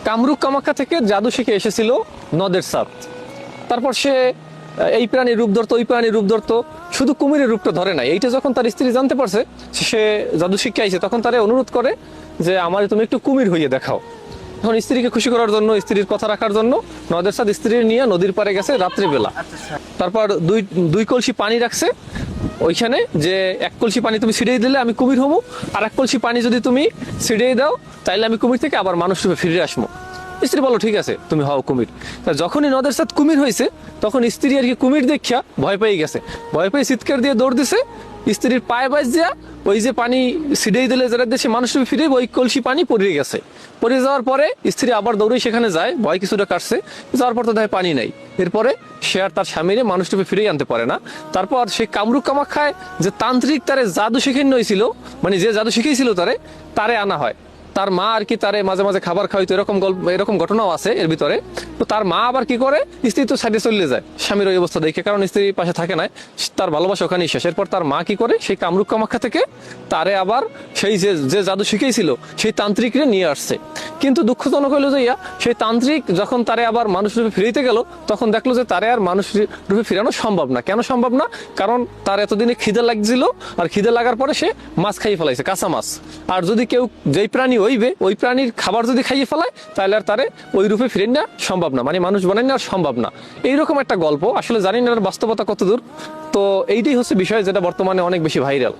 কামরূপ কামাখ্যা থেকে জাদু শিখে এসেছিল নদের সাথ। তারপর সে এই প্রাণীর রূপ ধরতো, ওই প্রাণীর রূপ ধরতো, শুধু কুমিরের রূপটা ধরে নাই। এইটা যখন তার স্ত্রী জানতে পারছে সে জাদু শিখে আইছে, তখন তারে অনুরোধ করে যে আমার তুমি একটু কুমির হইয়ে দেখাও। এখন স্ত্রীকে খুশি করার জন্য, স্ত্রীর কথা রাখার জন্য নদের সাথে স্ত্রীর নিয়ে নদীর পাড়ে গেছে রাত্রিবেলা। তারপর দুই কলসি পানি রাখছে ওইখানে, যে এক কলসি পানি তুমি ছিড়িয়ে দিলে আমি কুমির হবো, আর এক কলসি পানি যদি তুমি ছিড়িয়ে দাও তাইলে আমি কুমির থেকে আবার মানুষ রূপে ফিরে আসবো। স্ত্রী বলো ঠিক আছে তুমি হও কুমির। তা যখনই নদের সাথে কুমির হয়েছে তখন স্ত্রী আর কি কুমির দেখিয়া ভয় পেয়ে গেছে, ভয় পেয়ে চিৎকার দিয়ে দৌড় দিছে। স্ত্রীর পায়ে বাজ দিয়া ওই যে পানি ছিড়িয়ে দিলে যারা দেশে মানুষ রূপে ফিরে, ওই কলসি পানি পড়ে গেছে। পড়ে যাওয়ার পরে স্ত্রী আবার দৌড়ে সেখানে যায়, ভয় কিছুটা কাটছে, যাওয়ার পর তো দেখে পানি নাই। এরপরে সে আর তার স্বামীরে মানুষ রূপে ফিরেই আনতে পারে না। তারপর সে কামরূপ কামাখ্যায় যে তান্ত্রিক তারে জাদু শিখেন হয়েছিল, মানে যে জাদু শিখেছিল তারে আনা হয়। তার মা আর কি তারে মাঝে মাঝে খাবার খাওয়াইতো, এরকম ঘটনাও আছে এর ভিতরে। তো তার মা আবার কি করে, স্ত্রী তো সাইডে চলে যায় স্বামীর ওই অবস্থা দেখে, কারণ স্ত্রী পাশে থাকে না, তার ভালোবাসা ওখানেই শেষ। এরপর তার মা কি করে, সেই কামরূপ কামাখ্যা থেকে তারে আবার সেই যে জাদু শিখেছিল সেই তান্ত্রিকরে নিয়ে আসছে। কিন্তু দুঃখজনক হলো যে সেই তান্ত্রিক যখন তারে আবার মানুষ রূপে ফিরিতে গেল, তখন দেখলো যে তারে আর মানুষ রূপে ফিরানো সম্ভব না। কেন সম্ভব না? কারণ তার এতদিনে খিদে লাগছিল, আর খিদে লাগার পরে সে মাছ খাইয়ে ফেলাইছে, কাঁচা মাছ। আর যদি কেউ যেই প্রাণী হইবে ওই প্রাণীর খাবার যদি খাইয়ে ফেলায় তাহলে আর তারে ওই রূপে ফিরে নেওয়া সম্ভব না, মানে মানুষ বানাই নেওয়া সম্ভব না। এইরকম একটা গল্প, আসলে জানি না বাস্তবতা কতদূর। তো এইটাই হচ্ছে বিষয় যেটা বর্তমানে অনেক বেশি ভাইরাল।